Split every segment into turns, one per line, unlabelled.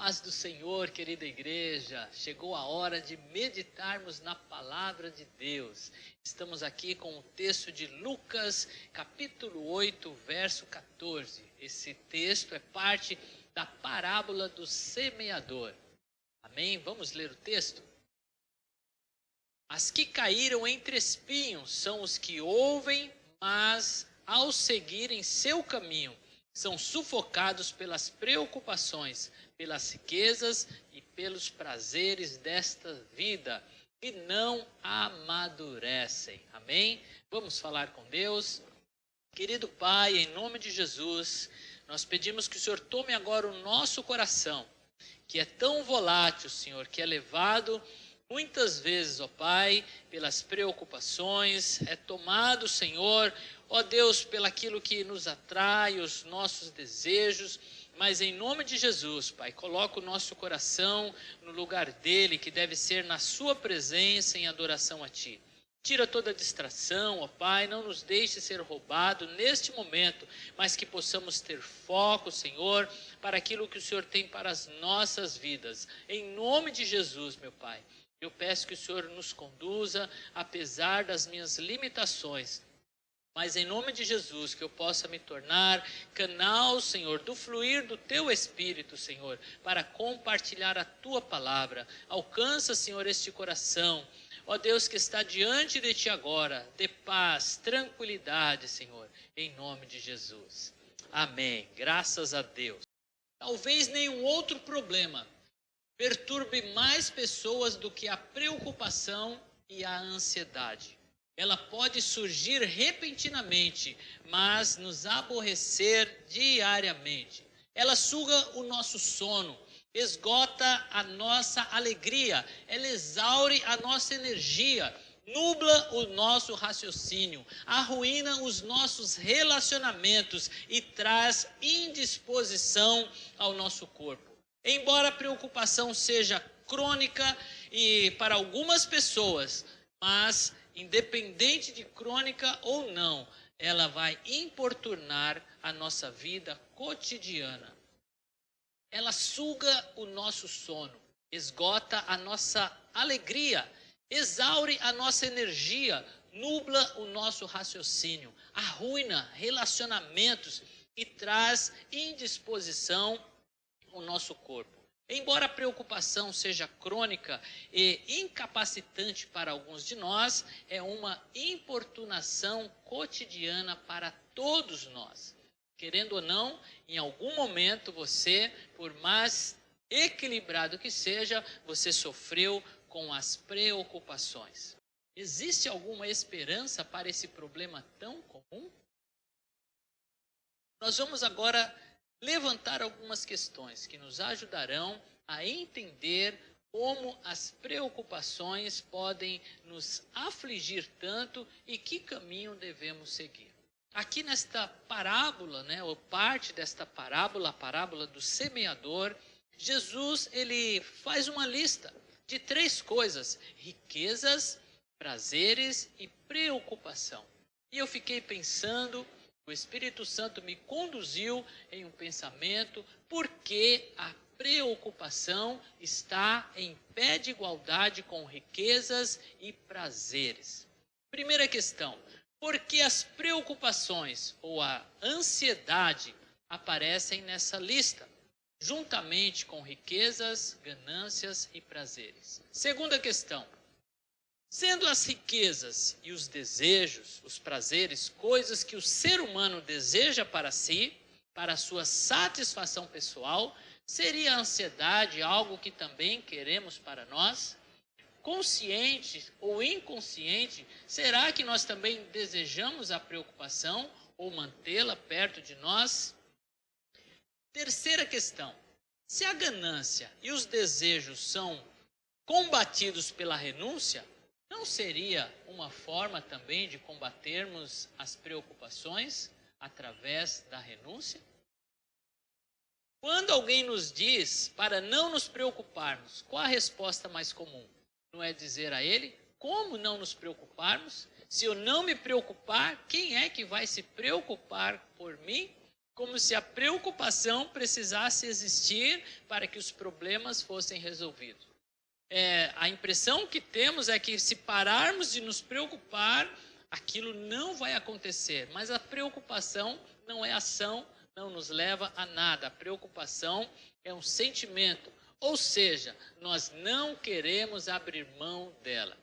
paz do Senhor, querida igreja. Chegou a hora de meditarmos na palavra de Deus. Estamos aqui com o texto de Lucas, capítulo 8, verso 14. Esse texto é parte da parábola do semeador. Amém? Vamos ler o texto? As que caíram entre espinhos são os que ouvem, mas ao seguirem seu caminho, são sufocados pelas preocupações, pelas riquezas e pelos prazeres desta vida e não amadurecem. Amém? Vamos falar com Deus. Querido Pai, em nome de Jesus, nós pedimos que o Senhor tome agora o nosso coração, que é tão volátil, Senhor, que é levado muitas vezes, ó Pai, pelas preocupações, é tomado, Senhor, ó Deus, pelaquilo que nos atrai, os nossos desejos, mas em nome de Jesus, Pai, coloca o nosso coração no lugar dele, que deve ser na sua presença em adoração a Ti. Tira toda distração, ó Pai, não nos deixe ser roubado neste momento, mas que possamos ter foco, Senhor, para aquilo que o Senhor tem para as nossas vidas. Em nome de Jesus, meu Pai, eu peço que o Senhor nos conduza, apesar das minhas limitações, mas em nome de Jesus, que eu possa me tornar canal, Senhor, do fluir do Teu Espírito, Senhor, para compartilhar a Tua palavra. Alcança, Senhor, este coração, ó Deus, que está diante de Ti agora, dê paz, tranquilidade, Senhor, em nome de Jesus. Amém. Graças a Deus. Talvez nenhum outro problema perturbe mais pessoas do que a preocupação e a ansiedade. Ela pode surgir repentinamente, mas nos aborrecer diariamente. Ela suga o nosso sono, esgota a nossa alegria, ela exaure a nossa energia, nubla o nosso raciocínio, arruína os nossos relacionamentos e traz indisposição ao nosso corpo. Embora a preocupação seja crônica e para algumas pessoas, mas independente de crônica ou não, ela vai importunar a nossa vida cotidiana. Ela suga o nosso sono, esgota a nossa alegria, exaure a nossa energia, nubla o nosso raciocínio, arruína relacionamentos e traz indisposição ao nosso corpo. Embora a preocupação seja crônica e incapacitante para alguns de nós, é uma importunação cotidiana para todos nós. Querendo ou não, em algum momento você, por mais equilibrado que seja, você sofreu com as preocupações. Existe alguma esperança para esse problema tão comum? Nós vamos agora levantar algumas questões que nos ajudarão a entender como as preocupações podem nos afligir tanto e que caminho devemos seguir. Aqui nesta parábola, ou parte desta parábola, a parábola do semeador, Jesus ele faz uma lista de 3 coisas: riquezas, prazeres e preocupação. E eu fiquei pensando, o Espírito Santo me conduziu em um pensamento, porque a preocupação está em pé de igualdade com riquezas e prazeres. Primeira questão: por que as preocupações ou a ansiedade aparecem nessa lista, juntamente com riquezas, ganâncias e prazeres? Segunda questão: sendo as riquezas e os desejos, os prazeres, coisas que o ser humano deseja para si, para a sua satisfação pessoal, seria a ansiedade algo que também queremos para nós? Consciente ou inconsciente, será que nós também desejamos a preocupação ou mantê-la perto de nós? Terceira questão: se a ganância e os desejos são combatidos pela renúncia, não seria uma forma também de combatermos as preocupações através da renúncia? Quando alguém nos diz para não nos preocuparmos, qual a resposta mais comum? Não é dizer a ele: como não nos preocuparmos? Se eu não me preocupar, quem é que vai se preocupar por mim? Como se a preocupação precisasse existir para que os problemas fossem resolvidos. A impressão que temos é que se pararmos de nos preocupar, aquilo não vai acontecer. Mas a preocupação não é ação, não nos leva a nada. A preocupação é um sentimento, ou seja, nós não queremos abrir mão dela.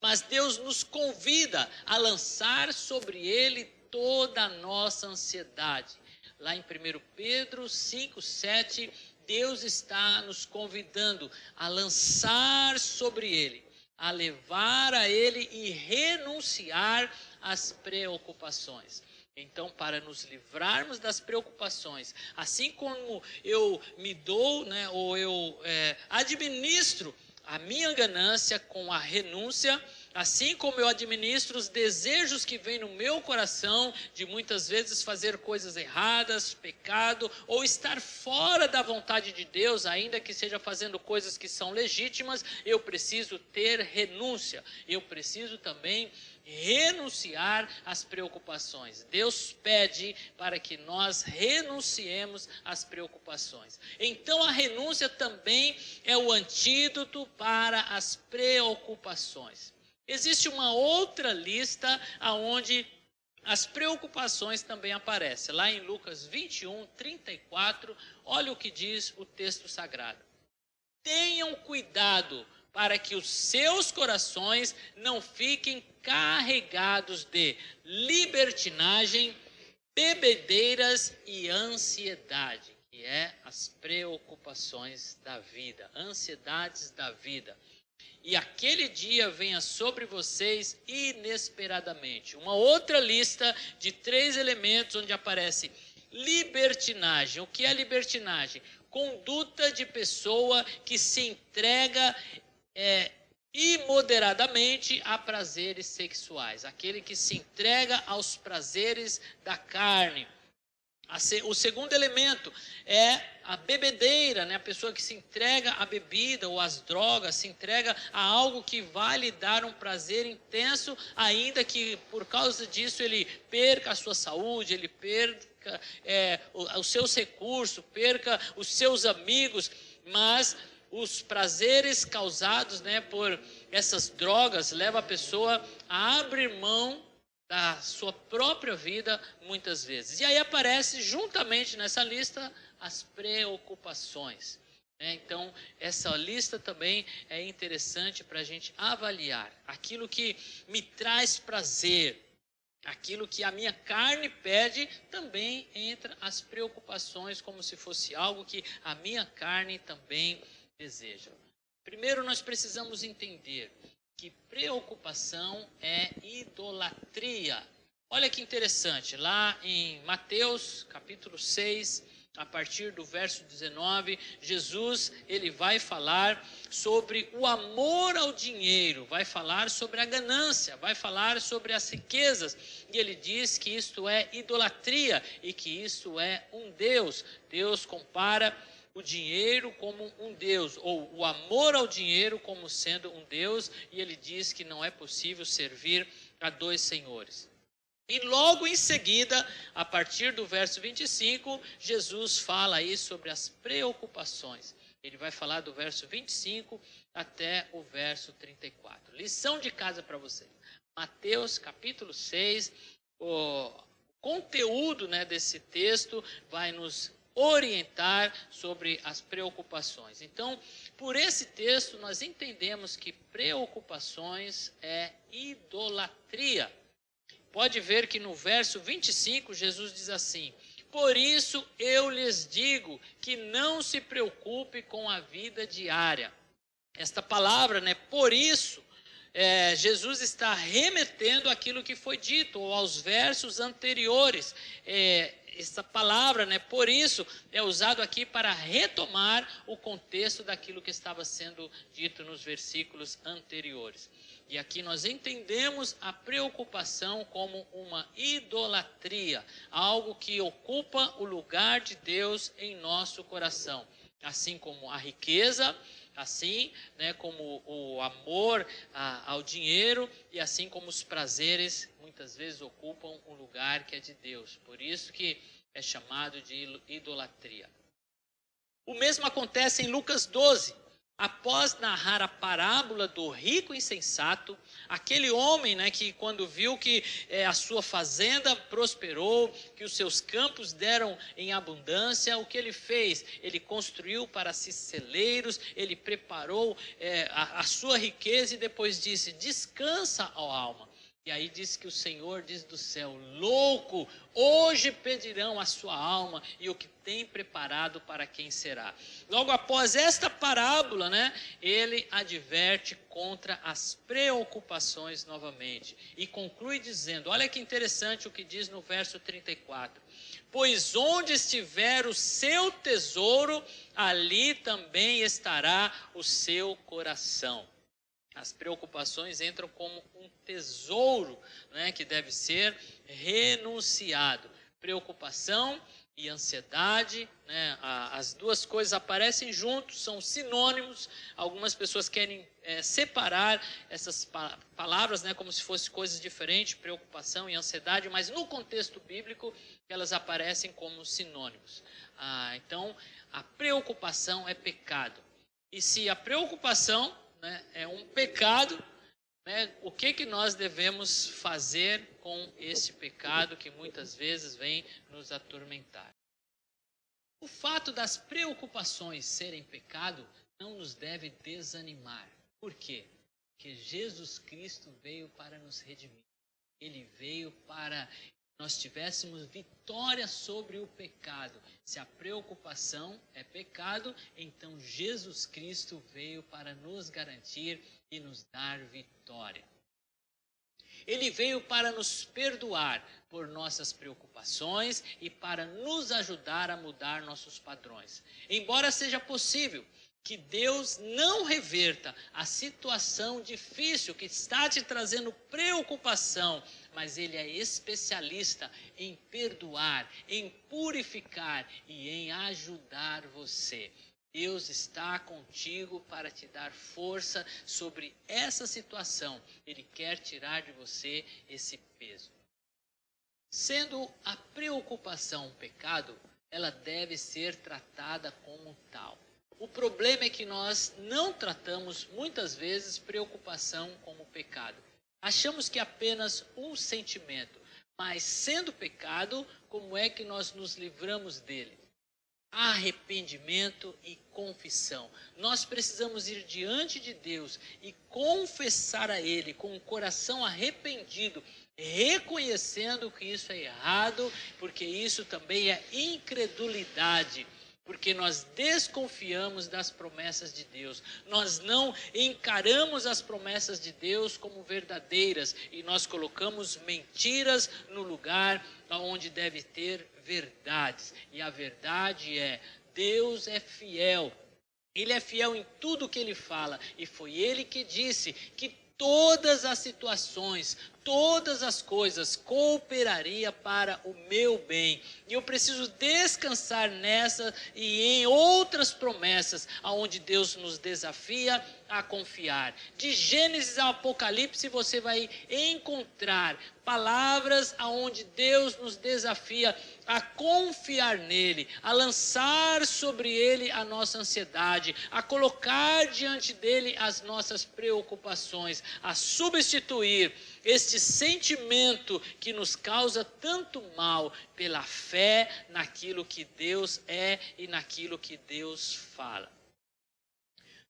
Mas Deus nos convida a lançar sobre Ele toda a nossa ansiedade. Lá em 1 Pedro 5:7, Deus está nos convidando a lançar sobre Ele, a levar a Ele e renunciar às preocupações. Então, para nos livrarmos das preocupações, assim como eu me dou, ou eu administro a minha ganância com a renúncia, assim como eu administro os desejos que vêm no meu coração de muitas vezes fazer coisas erradas, pecado, ou estar fora da vontade de Deus, ainda que seja fazendo coisas que são legítimas, eu preciso ter renúncia. Eu preciso também renunciar às preocupações. Deus pede para que nós renunciemos às preocupações. Então a renúncia também é o antídoto para as preocupações. Existe uma outra lista onde as preocupações também aparecem. Lá em Lucas 21:34, olha o que diz o texto sagrado. Tenham cuidado para que os seus corações não fiquem carregados de libertinagem, bebedeiras e ansiedade, que é as preocupações da vida, ansiedades da vida. E aquele dia venha sobre vocês inesperadamente. Uma outra lista de 3 elementos onde aparece libertinagem. O que é libertinagem? Conduta de pessoa que se entrega imoderadamente a prazeres sexuais. Aquele que se entrega aos prazeres da carne. O segundo elemento é a bebedeira, a pessoa que se entrega à bebida ou às drogas, se entrega a algo que vai lhe dar um prazer intenso, ainda que por causa disso ele perca a sua saúde, ele perca os seus recursos, perca os seus amigos, mas os prazeres causados por essas drogas levam a pessoa a abrir mão da sua própria vida muitas vezes. E aí aparece juntamente nessa lista as preocupações. Então, essa lista também é interessante para a gente avaliar. Aquilo que me traz prazer, aquilo que a minha carne pede, também entra as preocupações como se fosse algo que a minha carne também deseja. Primeiro, nós precisamos entender que preocupação é idolatria. Olha que interessante, lá em Mateus capítulo 6, a partir do verso 19, Jesus ele vai falar sobre o amor ao dinheiro, vai falar sobre a ganância, vai falar sobre as riquezas, e ele diz que isto é idolatria e que isso é um Deus. Deus compara o dinheiro como um Deus, ou o amor ao dinheiro como sendo um Deus, e ele diz que não é possível servir a 2 senhores. E logo em seguida, a partir do verso 25, Jesus fala aí sobre as preocupações. Ele vai falar do verso 25 até o verso 34. Lição de casa para vocês. Mateus capítulo 6, o conteúdo desse texto vai nos orientar sobre as preocupações. Então, por esse texto, nós entendemos que preocupações é idolatria. Pode ver que no verso 25, Jesus diz assim: por isso eu lhes digo que não se preocupe com a vida diária. Esta palavra, por isso, Jesus está remetendo àquilo que foi dito, ou aos versos anteriores. Essa palavra, por isso, é usado aqui para retomar o contexto daquilo que estava sendo dito nos versículos anteriores. E aqui nós entendemos a preocupação como uma idolatria, algo que ocupa o lugar de Deus em nosso coração, assim como a riqueza, assim como o amor ao dinheiro, e assim como os prazeres muitas vezes ocupam um lugar que é de Deus. Por isso que é chamado de idolatria. O mesmo acontece em Lucas 12. Após narrar a parábola do rico insensato, aquele homem, né, que quando viu que a sua fazenda prosperou, que os seus campos deram em abundância, o que ele fez? Ele construiu para si celeiros, ele preparou a sua riqueza e depois disse: descansa, ó alma. E aí diz que o Senhor diz do céu: louco, hoje pedirão a sua alma e o que tem preparado para quem será. Logo após esta parábola, né, ele adverte contra as preocupações novamente. E conclui dizendo, olha que interessante o que diz no verso 34. Pois onde estiver o seu tesouro, ali também estará o seu coração. As preocupações entram como um tesouro, né, que deve ser renunciado. Preocupação e ansiedade, né, as duas coisas aparecem juntos, são sinônimos. Algumas pessoas querem separar essas palavras, né, como se fossem coisas diferentes, preocupação e ansiedade, mas no contexto bíblico elas aparecem como sinônimos. Então, a preocupação é pecado. E se a preocupação, né, é um pecado, né, o que nós devemos fazer com esse pecado que muitas vezes vem nos atormentar? O fato das preocupações serem pecado não nos deve desanimar. Por quê? Porque Jesus Cristo veio para nos redimir. Ele veio para que nós tivéssemos vitória sobre o pecado. Se a preocupação é pecado, então Jesus Cristo veio para nos garantir e nos dar vitória. Ele veio para nos perdoar por nossas preocupações e para nos ajudar a mudar nossos padrões. Embora seja possível que Deus não reverta a situação difícil que está te trazendo preocupação, mas Ele é especialista em perdoar, em purificar e em ajudar você. Deus está contigo para te dar força sobre essa situação. Ele quer tirar de você esse peso. Sendo a preocupação um pecado, ela deve ser tratada como tal. O problema é que nós não tratamos muitas vezes preocupação como pecado. Achamos que é apenas um sentimento, mas sendo pecado, como é que nós nos livramos dele? Arrependimento e confissão. Nós precisamos ir diante de Deus e confessar a Ele com o coração arrependido, reconhecendo que isso é errado, porque isso também é incredulidade. Porque nós desconfiamos das promessas de Deus. Nós não encaramos as promessas de Deus como verdadeiras. E nós colocamos mentiras no lugar onde deve ter verdades. E a verdade é, Deus é fiel. Ele é fiel em tudo que Ele fala. E foi Ele que disse que todas as situações, todas as coisas cooperaria para o meu bem. E eu preciso descansar nessa e em outras promessas, aonde Deus nos desafia a confiar. De Gênesis ao Apocalipse você vai encontrar palavras aonde Deus nos desafia a confiar nele, a lançar sobre ele a nossa ansiedade, a colocar diante dele as nossas preocupações, a substituir este sentimento que nos causa tanto mal pela fé naquilo que Deus é e naquilo que Deus fala.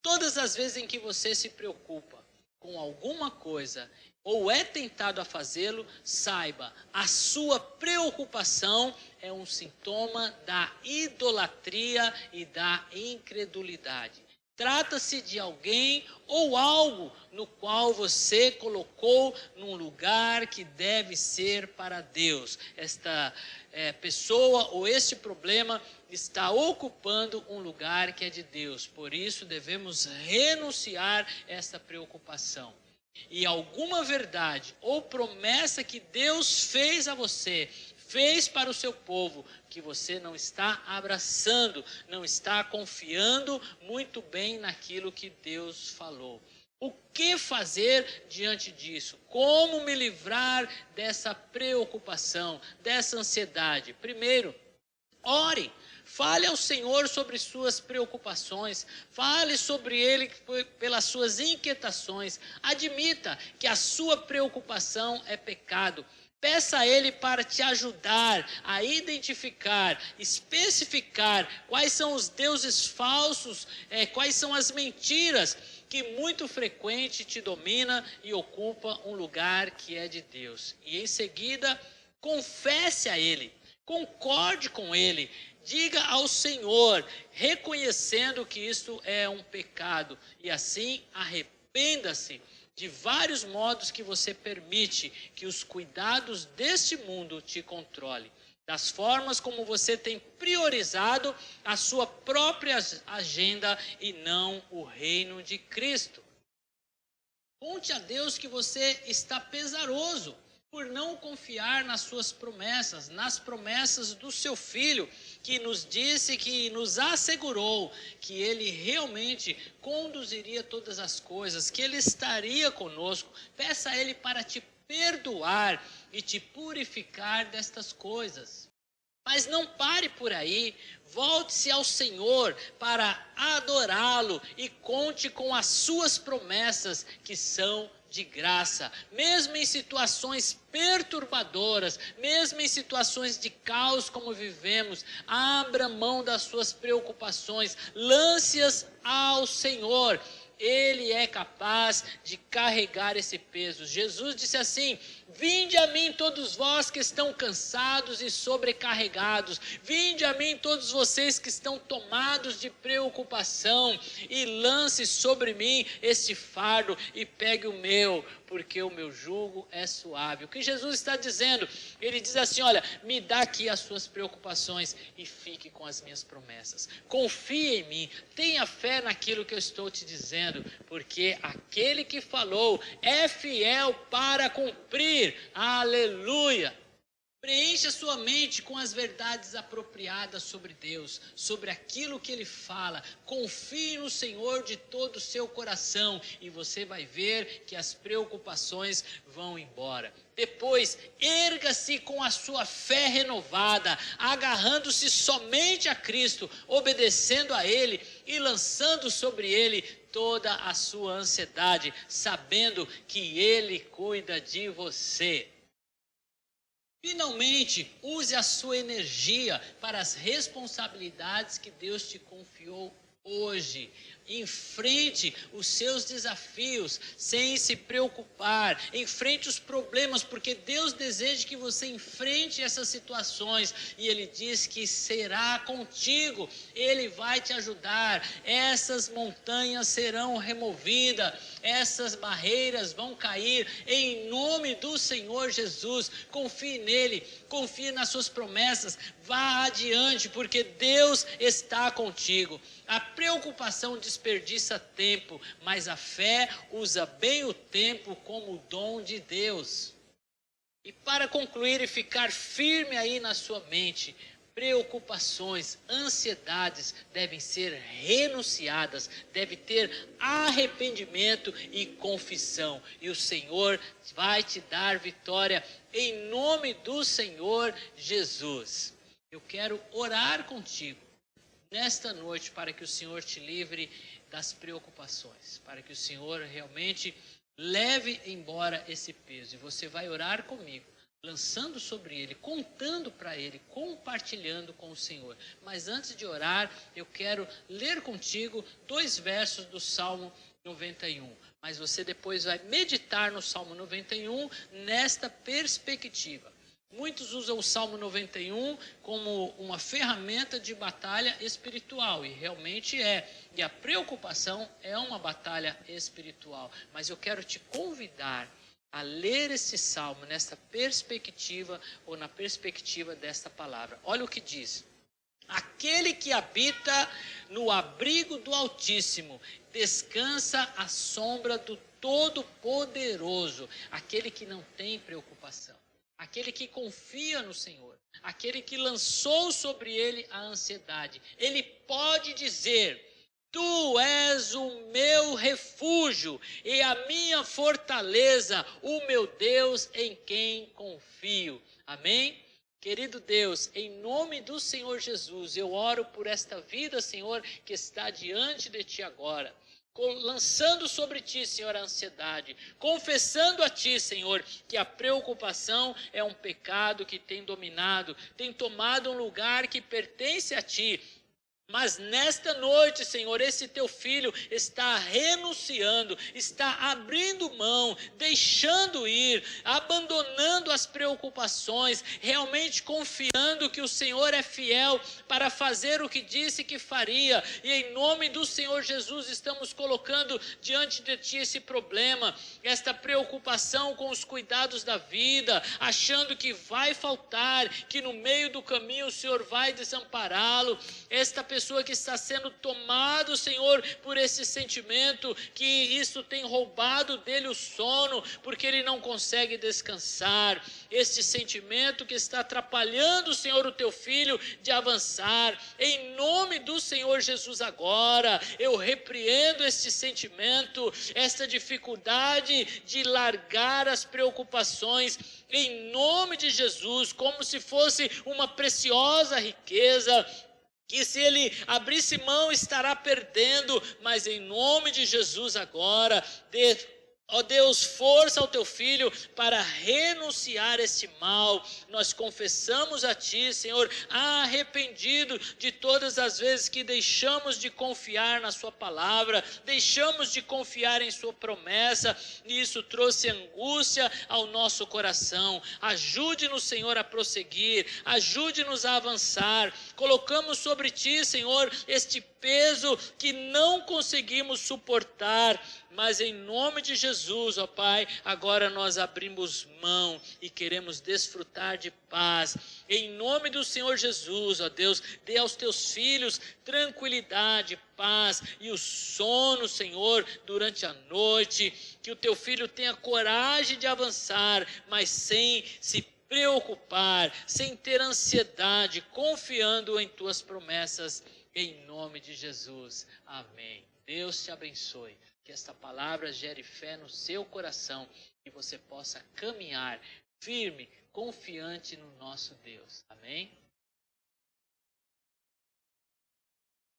Todas as vezes em que você se preocupa com alguma coisa ou é tentado a fazê-lo, saiba, a sua preocupação é um sintoma da idolatria e da incredulidade. Trata-se de alguém ou algo no qual você colocou num lugar que deve ser para Deus. Esta pessoa ou este problema está ocupando um lugar que é de Deus. Por isso devemos renunciar a esta preocupação. E alguma verdade ou promessa que Deus fez a você, fez para o seu povo, que você não está abraçando, não está confiando muito bem naquilo que Deus falou. O que fazer diante disso? Como me livrar dessa preocupação, dessa ansiedade? Primeiro, Ore, fale ao Senhor sobre suas preocupações, fale sobre Ele pelas suas inquietações, admita que a sua preocupação é pecado. Peça a Ele para te ajudar a identificar, especificar quais são os deuses falsos, quais são as mentiras que muito frequente te domina e ocupa um lugar que é de Deus. E em seguida, confesse a Ele, concorde com Ele, diga ao Senhor, reconhecendo que isto é um pecado, e assim arrependa-se de vários modos que você permite que os cuidados deste mundo te controlem, das formas como você tem priorizado a sua própria agenda e não o reino de Cristo. Conte a Deus que você está pesaroso por não confiar nas suas promessas, nas promessas do seu Filho, que nos disse, que nos assegurou que Ele realmente conduziria todas as coisas, que Ele estaria conosco. Peça a Ele para te perdoar e te purificar destas coisas. Mas não pare por aí, volte-se ao Senhor para adorá-lo e conte com as suas promessas que são de graça, mesmo em situações perturbadoras, mesmo em situações de caos como vivemos, abra mão das suas preocupações, lance-as ao Senhor. Ele é capaz de carregar esse peso. Jesus disse assim: vinde a mim todos vós que estão cansados e sobrecarregados, vinde a mim todos vocês que estão tomados de preocupação, e lance sobre mim este fardo e pegue o meu, porque o meu jugo é suave. O que Jesus está dizendo? Ele diz assim: olha, me dá aqui as suas preocupações e fique com as minhas promessas. Confie em mim, tenha fé naquilo que eu estou te dizendo, porque aquele que falou é fiel para cumprir. Aleluia! Preencha sua mente com as verdades apropriadas sobre Deus, sobre aquilo que Ele fala. Confie no Senhor de todo o seu coração e você vai ver que as preocupações vão embora. Depois, erga-se com a sua fé renovada, agarrando-se somente a Cristo, obedecendo a Ele e lançando sobre Ele toda a sua ansiedade, sabendo que Ele cuida de você. Finalmente, use a sua energia para as responsabilidades que Deus te confiou hoje. Enfrente os seus desafios sem se preocupar. Enfrente os problemas, porque Deus deseja que você enfrente essas situações. E Ele diz que será contigo. Ele vai te ajudar. Essas montanhas serão removidas. Essas barreiras vão cair em nome do Senhor Jesus. Confie nele. Confie nas suas promessas. Vá adiante, porque Deus está contigo. A preocupação desperdiça tempo, mas a fé usa bem o tempo como dom de Deus. E para concluir e ficar firme aí na sua mente, preocupações, ansiedades devem ser renunciadas, deve ter arrependimento e confissão. E o Senhor vai te dar vitória em nome do Senhor Jesus. Eu quero orar contigo nesta noite para que o Senhor te livre das preocupações, para que o Senhor realmente leve embora esse peso. E você vai orar comigo, lançando sobre ele, contando para ele, compartilhando com o Senhor. Mas antes de orar, eu quero ler contigo 2 versos do Salmo 91. Mas você depois vai meditar no Salmo 91 nesta perspectiva. Muitos usam o Salmo 91 como uma ferramenta de batalha espiritual, e realmente é. E a preocupação é uma batalha espiritual. Mas eu quero te convidar a ler esse salmo nesta perspectiva, ou na perspectiva desta palavra. Olha o que diz: aquele que habita no abrigo do Altíssimo descansa à sombra do Todo-Poderoso. Aquele que não tem preocupação, aquele que confia no Senhor, aquele que lançou sobre ele a ansiedade, ele pode dizer: tu és o meu refúgio e a minha fortaleza, o meu Deus em quem confio. Amém? Querido Deus, em nome do Senhor Jesus, eu oro por esta vida, Senhor, que está diante de Ti agora. Lançando sobre Ti, Senhor, a ansiedade, confessando a Ti, Senhor, que a preocupação é um pecado que tem dominado, tem tomado um lugar que pertence a Ti. Mas nesta noite, Senhor, esse teu filho está renunciando, está abrindo mão, deixando ir, abandonando as preocupações, realmente confiando que o Senhor é fiel para fazer o que disse que faria. E em nome do Senhor Jesus estamos colocando diante de Ti esse problema, esta preocupação com os cuidados da vida, achando que vai faltar, que no meio do caminho o Senhor vai desampará-lo. Esta pessoa que está sendo tomado, Senhor, por esse sentimento, que isso tem roubado dele o sono, porque ele não consegue descansar. Este sentimento que está atrapalhando, Senhor, o teu filho de avançar. Em nome do Senhor Jesus agora, eu repreendo este sentimento, esta dificuldade de largar as preocupações, em nome de Jesus, como se fosse uma preciosa riqueza, que se ele abrisse mão estará perdendo, mas em nome de Jesus agora, ó Deus, força ao teu filho para renunciar esse mal. Nós confessamos a Ti, Senhor, arrependido de todas as vezes que deixamos de confiar na Sua palavra, deixamos de confiar em Sua promessa, e isso trouxe angústia ao nosso coração. Ajude-nos, Senhor, a prosseguir, ajude-nos a avançar. Colocamos sobre Ti, Senhor, este peso que não conseguimos suportar, mas em nome de Jesus, ó Pai, agora nós abrimos mão e queremos desfrutar de paz. Em nome do Senhor Jesus, ó Deus, dê aos Teus filhos tranquilidade, paz e o sono, Senhor, durante a noite. Que o Teu filho tenha coragem de avançar, mas sem se preocupar, sem ter ansiedade, confiando em Tuas promessas. Em nome de Jesus, amém. Deus te abençoe, que esta palavra gere fé no seu coração e você possa caminhar firme, confiante no nosso Deus, amém?